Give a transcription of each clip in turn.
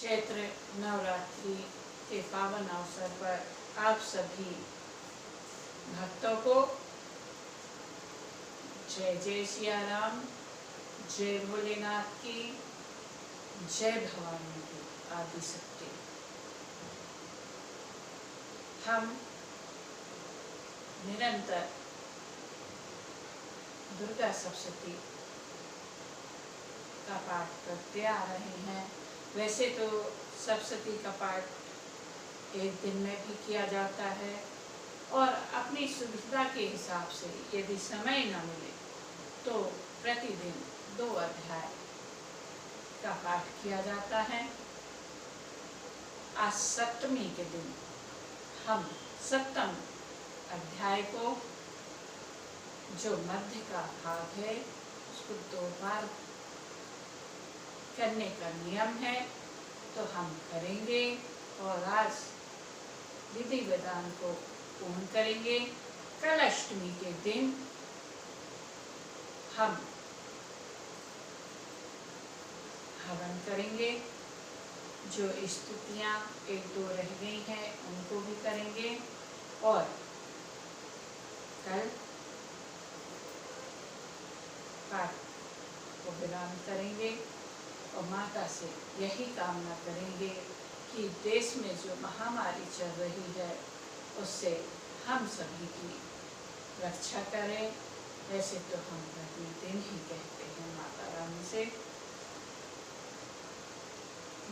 चैत्र नवरात्रि के पावन अवसर पर आप सभी भक्तों को जय जय सिया राम, जय भोलेनाथ की, जय भवानी की आदि शक्ति। हम निरंतर दुर्गा सप्तशती का पाठ करते आ रहे हैं। वैसे तो सप्तशती का पाठ एक दिन में भी किया जाता है और अपनी सुविधा के हिसाब से यदि समय न मिले तो प्रतिदिन 2 अध्याय का पाठ किया जाता है। आज सप्तमी के दिन हम 7वें अध्याय को, जो मध्य का भाग है, उसको 2 बार करने का नियम है, तो हम करेंगे और आज विधि विधान को पूर्ण करेंगे। कल अष्टमी के दिन हम हवन करेंगे। जो स्तुतियाँ 1-2 रह गई हैं उनको भी करेंगे और कल पाठ को विराम करेंगे और माता से यही कामना करेंगे कि देश में जो महामारी चल रही है उससे हम सभी की रक्षा करें। वैसे तो हम प्रतिदिन ही कहते हैं माता रानी से,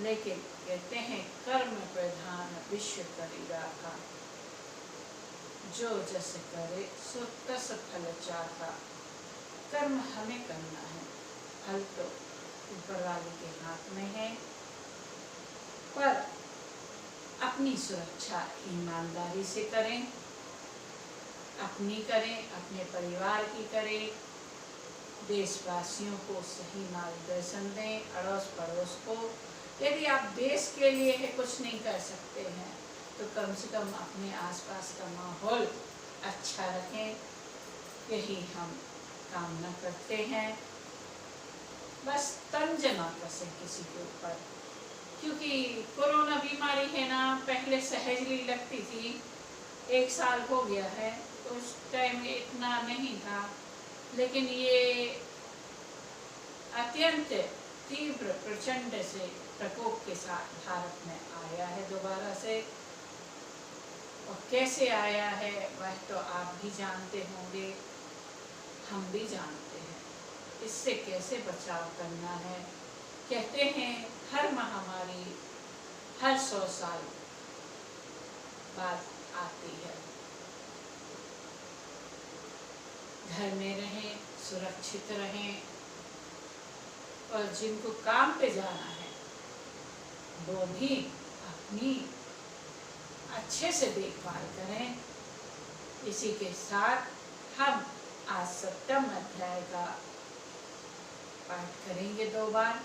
लेकिन कहते हैं कर्म प्रधान विश्व करी राखा, जो जस करे सो तस फल चाखा। कर्म हमें करना है, फल तो ऊपर वाले के हाथ में है, पर अपनी सुरक्षा ईमानदारी से करें, अपनी करें, अपने परिवार की करें, देशवासियों को सही मार्गदर्शन दें, अड़ोस पड़ोस को। यदि आप देश के लिए कुछ नहीं कर सकते हैं तो कम से कम अपने आसपास का माहौल अच्छा रखें, यही हम कामना करते हैं। बस तंज ना कसे किसी के ऊपर, क्योंकि कोरोना बीमारी है ना, पहले सहजली लगती थी, 1 साल हो गया है, तो उस टाइम इतना नहीं था, लेकिन ये अत्यंत तीव्र प्रचंड से प्रकोप के साथ भारत में आया है दोबारा से। और कैसे आया है वह तो आप भी जानते होंगे, हम भी जानते हैं। इससे कैसे बचाव करना है? कहते हैं हर महामारी हर 100 साल बाद आती है। घर में रहें, सुरक्षित रहें और जिनको काम पे जाना है वो भी अपनी अच्छे से देखभाल करें। इसी के साथ हम आज 7वें अध्याय का पाठ करेंगे 2 बार।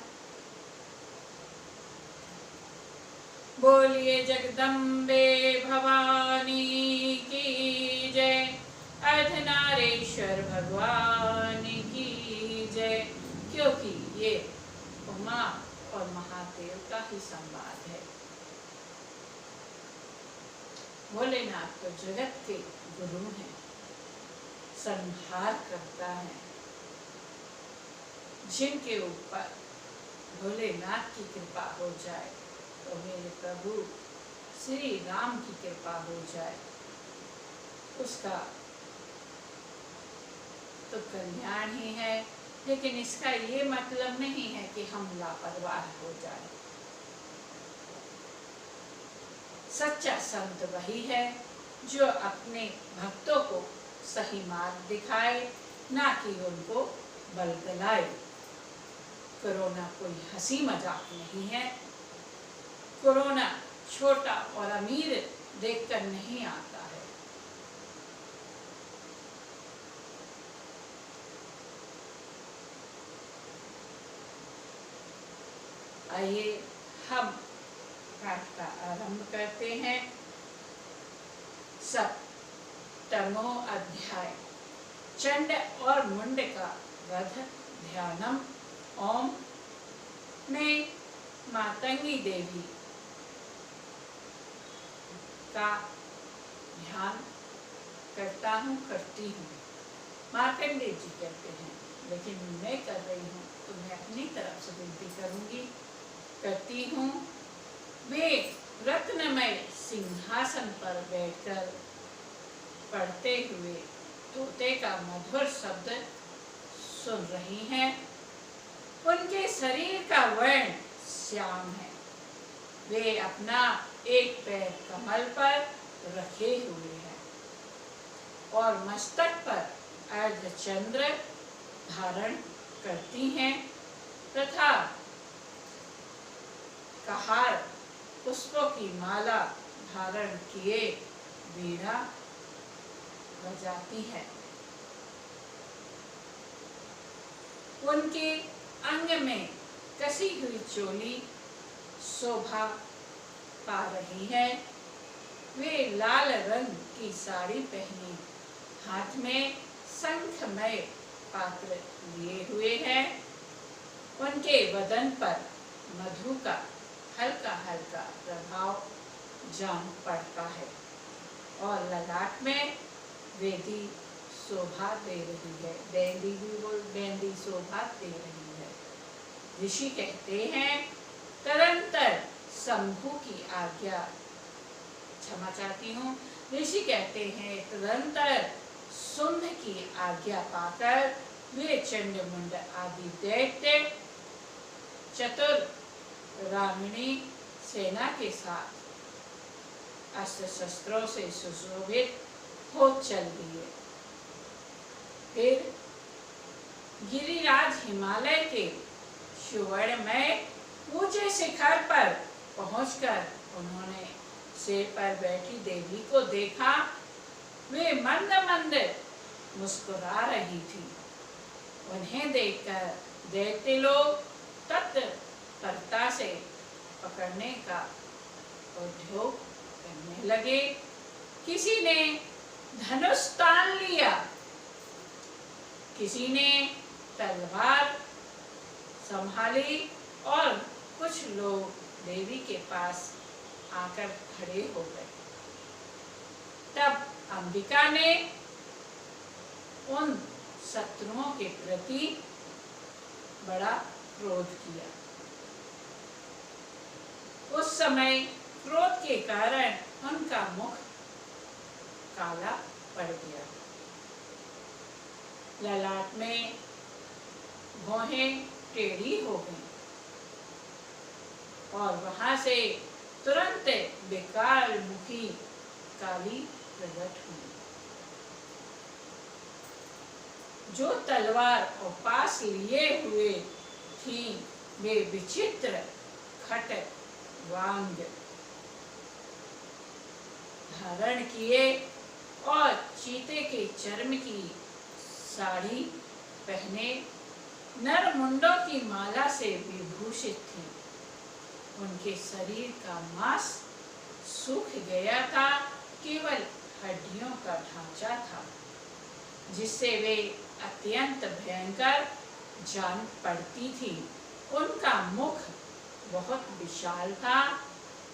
बोलिए जगदम्बे भवानी की जय, अर्धनारीश्वर भगवान की जय। क्योंकि ये उमा और महादेव का ही संवाद है। भोलेनाथ तो जगत के गुरु हैं, संहार करता है। जिनके ऊपर भोलेनाथ की कृपा हो जाए तो मेरे प्रभु श्री राम की कृपा हो जाए, उसका तो कल्याण ही है। लेकिन इसका ये मतलब नहीं है कि हम लापरवाह हो जाए। सच्चा संत वही है जो अपने भक्तों को सही मार्ग दिखाए, ना कि उनको बलगलाए। कोरोना कोई हंसी मजाक नहीं है। कोरोना छोटा और अमीर देखकर नहीं आता है। आइए हम पाठ का आरंभ करते हैं। 7वां अध्याय चंड और मुंड का वध ध्यानम। ओम में मातंगी देवी का ध्यान करती हूँ। मार्कंडेय जी कहते हैं, लेकिन मैं कर रही हूँ तो मैं अपनी तरफ से विनती करती हूँ। वे रत्नमय सिंहासन पर बैठकर पढ़ते हुए तोते का मधुर शब्द सुन रही हैं। उनके शरीर का वर्ण श्याम है। वे अपना एक पैर कमल पर रखे हुए हैं और मस्तक पर अर्धचंद्र धारण करती हैं तथा कहार पुष्पों की माला धारण किए वीणा बजाती है। उनके अंग में कसी हुई चोली शोभा पा रही है। वे लाल रंग की साड़ी पहनी, हाथ में शंखमय पात्र लिए हुए हैं। उनके बदन पर मधु का हल्का हल्का प्रभाव जान पड़ता है और ललाट में बेदी शोभा दे रही है। बेंदी शोभा दे रही है। ऋषि कहते हैं, तदंतर शंभु की आज्ञा, क्षमा चाहती हूँ, ऋषि कहते हैं तदंतर शुंभ की आज्ञा पाकर वे चंडमुंड आदि दैत्य चतुर रामिणी सेना के साथ अस्त्र शस्त्रों से सुशोभित हो चल दिए। फिर गिरिराज हिमालय के सुवर्णमय ऊंचे शिखर पर पहुंचकर उन्होंने शेर पर बैठी देवी को देखा। वे मंद मंद मुस्कुरा रही थी। उन्हें देखकर दैत्य लोग तत्परता से पकड़ने का उद्योग करने लगे। किसी ने धनुष तान लिया, किसी ने तलवार संभाली और कुछ लोग देवी के पास आकर खड़े हो गए। तब अंबिका ने उन शत्रुओं के प्रति बड़ा क्रोध किया। उस समय क्रोध के कारण उनका मुख काला पड़ गया। ललाट में भौहें टेढ़ी हो गईं और वहां से तुरंत बेकार मुखी काली प्रकट हुई। जो तलवार और पास लिए हुए थी, वे विचित्र खटवांग धारण किए और चीते के चर्म की साड़ी पहने नर मुंडों की माला से विभूषित थी। उनके शरीर का मांस सूख गया था, केवल हड्डियों का ढांचा था, जिससे वे अत्यंत भयंकर जान पड़ती थी। उनका मुख बहुत विशाल था,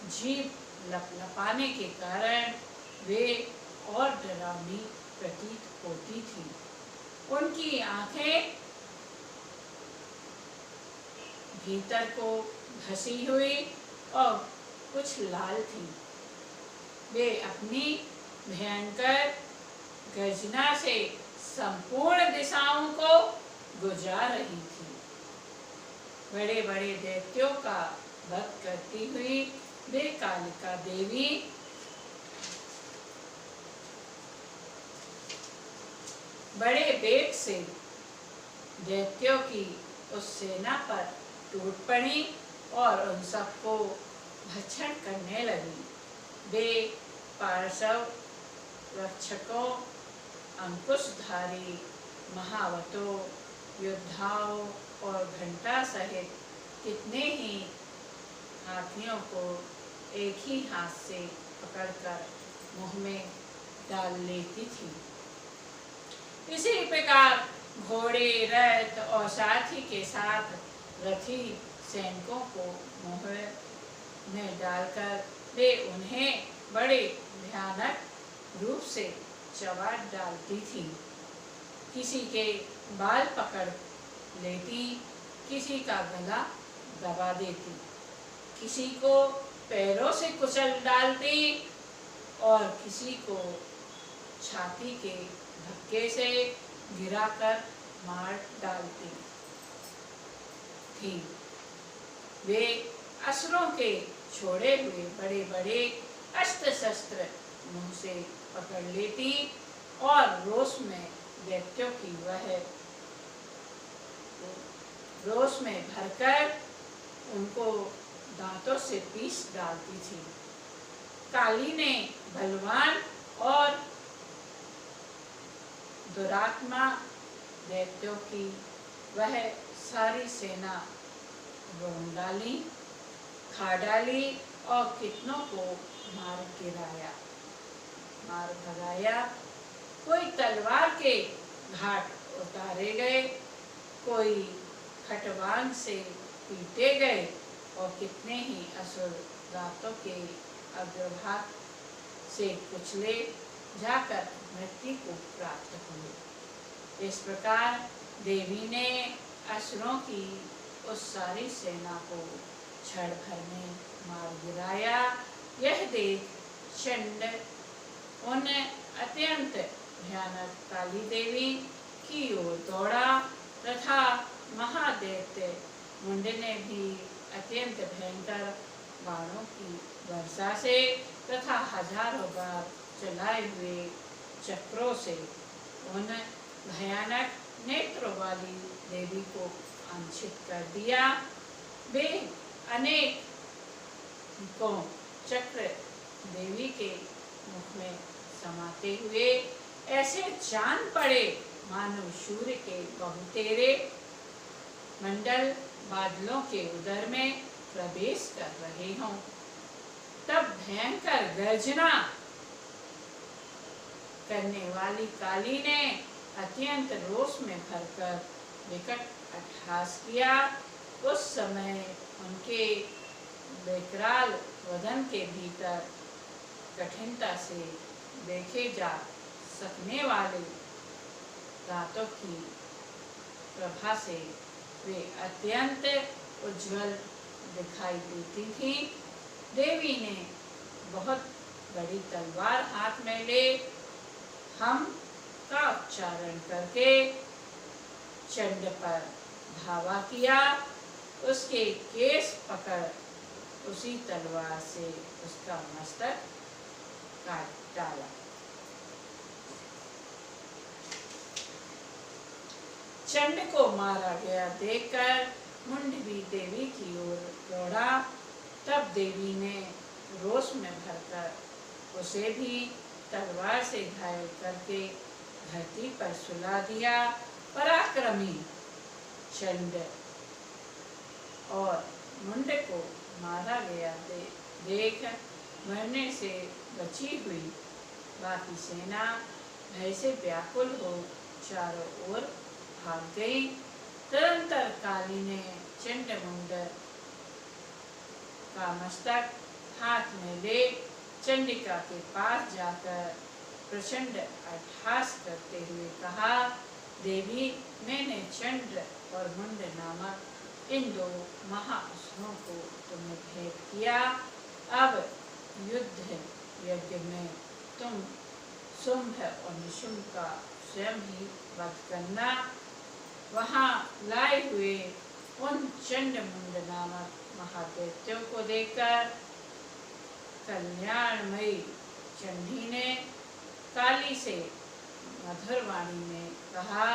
जीभ लपलपाने के कारण वे और डरावनी प्रतीत होती थी। उनकी आंखें भीतर को धसी हुई और कुछ लाल थी। वे अपनी भयंकर गर्जना से संपूर्ण दिशाओं को गुजार रही थी। बड़े बड़े दैत्यों का वध करती हुई वे कालिका देवी बड़े वेग से दैत्यों की उस सेना पर टूट पड़ी और उन सबको भक्षण करने लगी। वे पार्श्व रक्षकों, अंकुशधारी महावतों, योद्धाओं और घंटा सहित कितने ही हाथियों को एक ही हाथ से पकड़कर मुंह में डाल लेती थी। इसी प्रकार घोड़े, रथ और साथी के साथ रथी सैनिकों को मोह में डालकर वे उन्हें बड़े भयानक रूप से चबा डालती थी। किसी के बाल पकड़ लेती, किसी का गला दबा देती, किसी को पैरों से कुचल डालती और किसी को छाती के धक्के से गिराकर मार डालती थी। वे असुरों के छोड़े हुए बड़े बड़े अस्त्र शस्त्र मुंह से पकड़ लेती और रोष में दैत्यों की वह रोष में भरकर उनको दांतों से पीस डालती थी। काली ने बलवान और दुरात्मा दैत्यों की वह सारी सेना रोन डाली, खा डाली और कितनों को मार गिराया, मार भगाया। कोई तलवार के घाट उतारे गए, कोई खटवान से पीटे गए और कितने ही असुर दांतों के अग्रभाग से कुचले जाकर मृत्यु को प्राप्त हुए। इस प्रकार देवी ने असुरों की उस सारी सेना को क्षण भर में मार गिराया। यह देख चंड उन अत्यंत भयानक काली देवी की ओर दौड़ा तथा महादैत्य मुंड ने भी अत्यंत भयंकर बाणों की वर्षा से तथा हजारों बार चलाए हुए चक्रों से उन भयानक नेत्रों वाली देवी को वांछित कर दिया। वे अनेक को चक्र देवी के मुख में समाते हुए ऐसे जान पड़े मानो सूर्य के बहुतेरे मंडल बादलों के उदर में प्रवेश कर रहे हों। तब भयंकर गर्जना करने वाली काली ने अत्यंत रोष में भरकर विकट अट्टहास किया। उस समय उनके विकराल वदन के भीतर कठिनता से देखे जा सकने वाले दांतों की प्रभा से वे अत्यंत उज्जवल दिखाई देती थी। देवी ने बहुत बड़ी तलवार हाथ में ले हम का उच्चारण करके चंड पर धावा किया। उसके केस पकड़ उसी तलवार से उसका मस्तक काट डाला। चंड को मारा गया देखकर मुंड भी देवी की ओर दौड़ा। तब देवी ने रोष में भरकर उसे भी तलवार से घायल करके धरती पर सुला दिया। पराक्रमी चंड और मुंड को मारा गया देख मरने से बची हुई बाकी सेना भय से व्याकुल हो चारों ओर भाग गई। तदंतर काली ने चंड मुंड का मस्तक हाथ में ले चंडिका के पास जाकर प्रचंड अट्टहास करते हुए कहा, देवी, मैंने चंड और मुंड नामक इन दो महाअसुरों को तुम्हें भेंट किया। अब युद्ध यज्ञ में तुम शुंभ और निशुंभ का स्वयं ही वध करना। वहां लाए हुए उन चंड मुंड नामक महादैत्यों को देखकर कल्याणमयी चंडी ने काली से मधुर वाणी में कहा,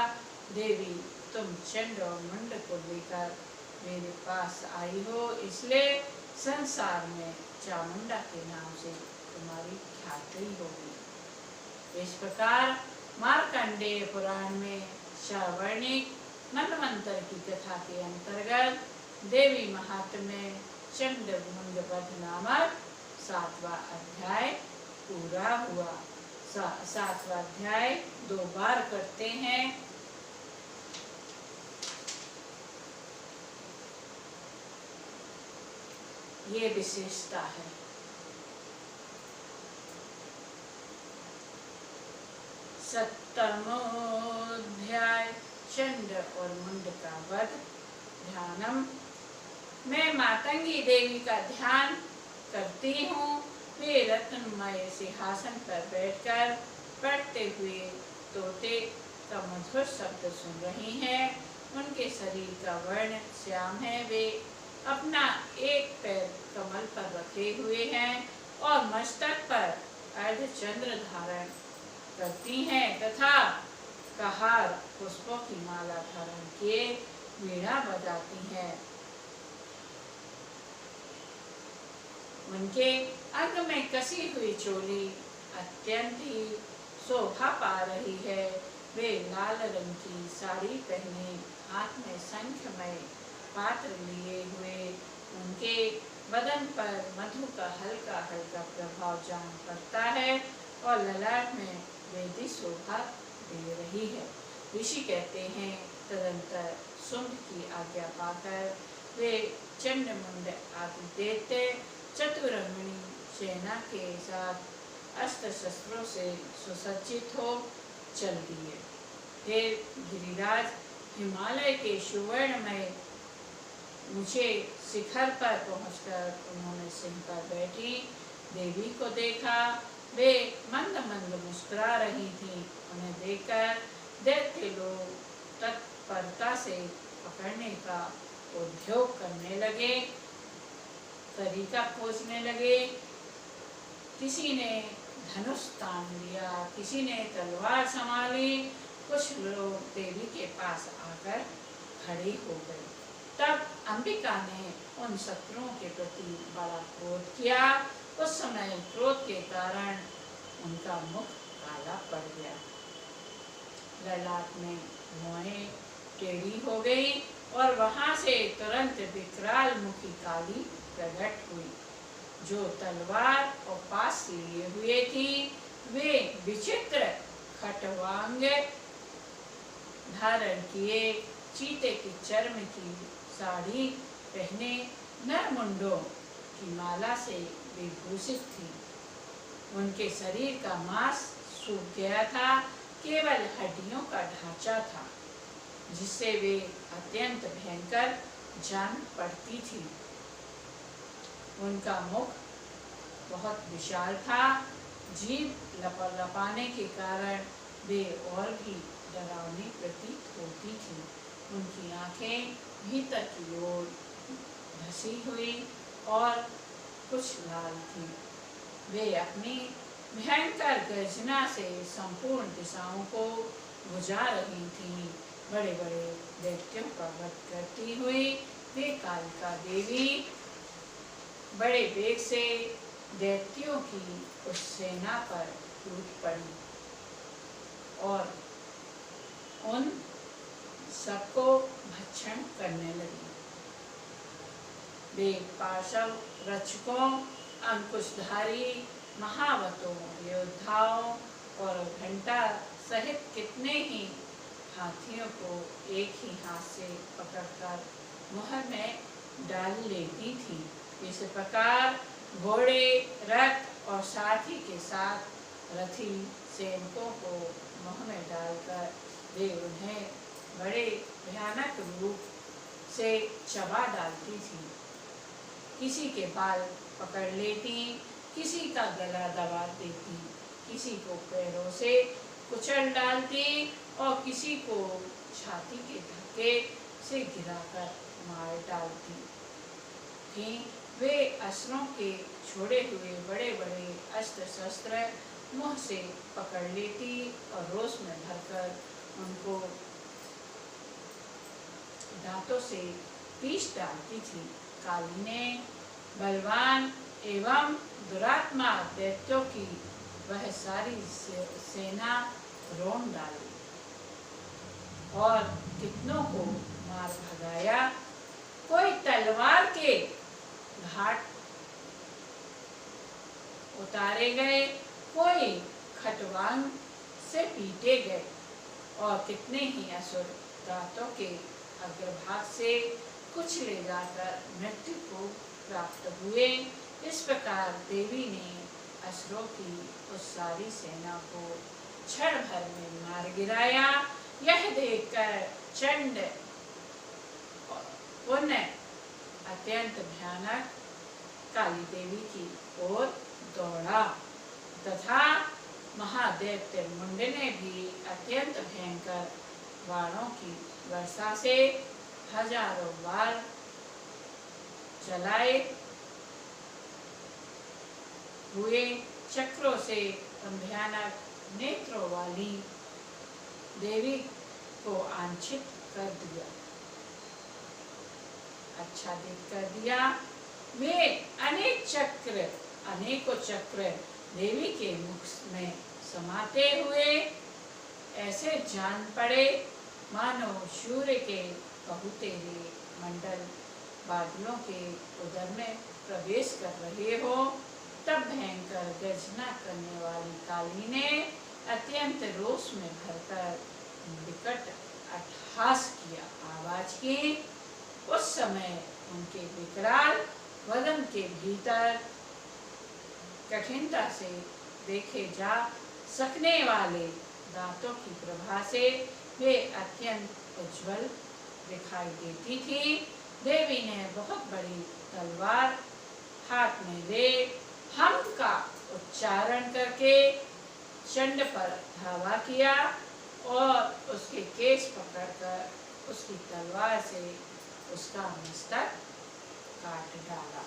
देवी, तुम चंड और मुंड को लेकर मेरे पास आई हो, इसलिए संसार में चामुंडा के नाम से तुम्हारी ख्याति होगी। इस प्रकार मार्कंडेय पुराण में सवर्णिक मनवंतर की कथा के अंतर्गत देवी महात्म्य चंड मुंड वध नामक 7वां अध्याय पूरा हुआ। 7वां अध्याय 2 बार करते हैं। ये विशेषता है। सप्तमोध्याय चंड और मुंड का वध। ध्यानम। मैं मातंगी देवी का ध्यान करती हूँ। वे रत्नमय सिंहासन पर बैठकर पढ़ते हुए तोते का मधुर शब्द सुन रही हैं। उनके शरीर का वर्ण श्याम है। वे अपना एक पैर कमल पर रखे हुए हैं और मस्तक पर अर्धचंद्र धारण करती हैं तथा कहार पुष्पों की माला धारण किए वीणा बजाती हैं। उनके अंग में कसी हुई चोली अत्यंत ही शोभा पा रही है। वे लाल रंग की साड़ी पहने हाथ में शंखमय पात्र लिए हुए, उनके बदन पर मधु का हल्का हल्का प्रभाव जान पड़ता है और ललाट में वेदी शोभा दे रही है। ऋषि कहते हैं, तदंतर शुंभ की आज्ञा पाकर वे चंडमुंड आदि दैत्य चतुरंगिणी सेना के साथ अस्त्र शस्त्रों से सुसज्जित हो चल दिए। हे गिरिराज, हिमालय के सुवर्णमय ऊंचे शिखर पर पहुंचकर उन्होंने सिंह पर बैठी देवी को देखा। वे मंद मंद मुस्कुरा रही थीं। उन्हें देखकर दैत्य लोग तत्परता से पकड़ने का उद्योग करने लगे, तरीका खोजने लगे। किसी ने धनुष तान लिया, किसी ने तलवार संभाली। कुछ लोग देवी के पास आकर खड़े हो गए। तब अंबिका ने उन शत्रुओं के प्रति बड़ा क्रोध किया। उस समय क्रोध के कारण उनका मुख काला पड़ गया, ललाट में भौहें टेढ़ी हो गई और वहां से तुरंत विकराल मुखी काली प्रकट हुई, जो तलवार और पास लिए हुए थी। वे विचित्र खटवांग धारण किए, चीते की चर्म की साड़ी पहने, नरमुंडों की माला से विभूषित थी। उनके शरीर का मांस सूख गया था, केवल हड्डियों का ढांचा था, जिससे वे अत्यंत भयंकर जान पड़ती थी। उनका मुख बहुत विशाल था, जीभ लपाने के कारण वे और भी डरावनी प्रतीत होती थी। उनकी आंखें भीतर की ओर धसी हुई और कुछ लाल थी। वे अपनी भयंकर गर्जना से संपूर्ण दिशाओं को बुझा रही थीं। बड़े बड़े दैत्यों का वध करती हुई वे कालिका देवी बड़े वेग से दैत्यों की उस सेना पर टूट पड़ी और उन सबको भक्षण करने लगी। वे पाशव रक्षकों, अंकुशधारी महावतों, योद्धाओं और घंटा सहित कितने ही हाथियों को एक ही हाथ से पकड़कर मुँह में डाल लेती थी। इस प्रकार घोड़े, रथ और साथी के साथ रथी सैनिकों को मुँह में डालकर वे उन्हें बड़े भयानक रूप से चबा डालती थी। किसी के बाल पकड़ लेती, किसी का गला दबा देती, किसी को पैरों से कुचल डालती और किसी को छाती के धक्के से गिराकर मार डालती थी। वे असुरों के छोड़े हुए बड़े बड़े अस्त्र शस्त्र मुंह से पकड़ लेती और रोष में भरकर उनको दांतों से पीस डालती थी। काली ने बलवान एवं दुरात्मा दैत्यों की वह सारी सेना रोन डाली और कितनों को मार भगाया। कोई तलवार के घाट उतारे गए, कोई खटवांग से पीटे गए और कितने ही असुर दांतों के अग्रभाग से कुछ ले जाकर मृत्यु को प्राप्त हुए। इस प्रकार देवी ने असुरों की उस सारी सेना को क्षण भर में मार गिराया। यह देखकर चंड पुनः अत्यंत भयानक काली देवी की ओर दौड़ा तथा महादैत्य मुंड ने भी अत्यंत भयंकर बाणों की वर्षा से हजारों बार जलाए हुए चक्रों से भयानक नेत्रों वाली देवी को आंछित कर दिया, आच्छादित कर दिया। वे अनेकों चक्र देवी के मुख में समाते हुए ऐसे जान पड़े मानो सूर्य के बहुतेरे मंडल बादलों के उदर में प्रवेश कर रहे हो। तब भयंकर गर्जना करने वाली काली ने अत्यंत रोष में भरकर विकट अट्टहास किया, आवाज की। उस समय उनके विकराल वदन के भीतर कठिनता से देखे जा सकने वाले दांतों की प्रभा से वे अत्यंत उज्जवल दिखाई देती थी। देवी ने बहुत बड़ी तलवार हाथ में ले हम का उच्चारण करके चंड पर धावा किया और उसके केस पकड़कर उसकी तलवार से उसका मस्तक काट डाला।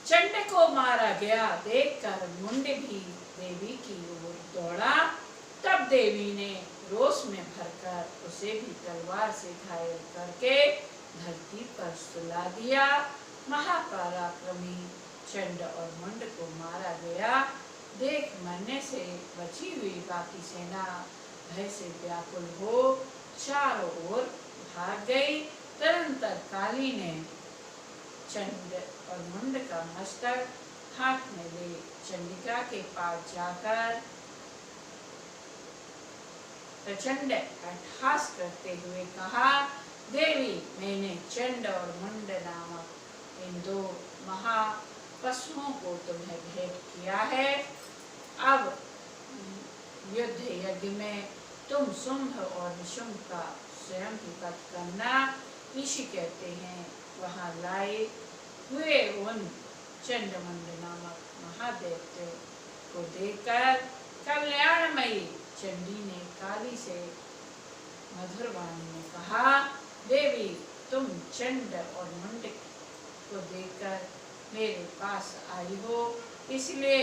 चंड को मारा गया देखकर मुंड भी देवी की ओर दौड़ा। तब देवी ने रोष में भरकर उसे भी तलवार से घायल करके धरती पर सुला दिया। महापराक्रमी चंड और मुंड को मारा गया देख मरने से बची हुई बाकी सेना भय से व्याकुल हो चारों ओर भाग गई। तदंतर काली ने चंड और मुंड का मस्तक हाथ में ले चंडिका के पास जाकर प्रचंड अट्टहास करते हुए कहा, देवी, मैंने चंड और मुंड नामक इन दो महापशुओं को तुम्हें भेंट किया है। अब युद्ध यज्ञ में तुम शुंभ और निशुंभ का स्वयं ही वध करना। ऋषि कहते हैं वहां लाए हुए उन चंडमुंड नामक महादैत्य को देखकर कल्याणमयी चंडी ने काली से मधुर वाणी में कहा, देवी, तुम चंड और मुंड को देखकर मेरे पास आई हो, इसलिए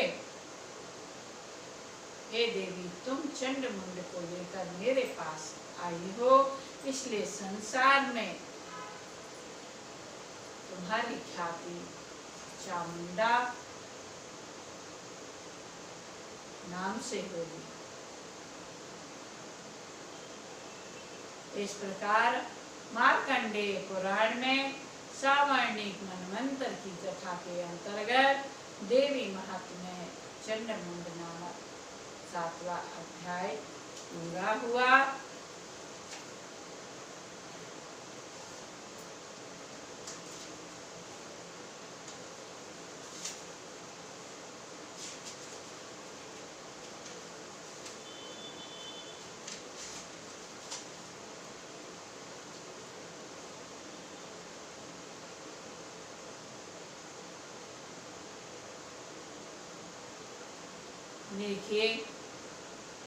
हे देवी, तुम चंड मुंड को लेकर मेरे पास आई हो, इसलिए संसार में तुम्हारी ख्याति चामुंडा नाम से होगी। इस प्रकार मार्कंडेय पुराण में सावर्णिक मनवंतर की कथा के अंतर्गत देवी महात्म्य चंडमुंड नामक 7वां अध्याय पूरा हुआ। देखिए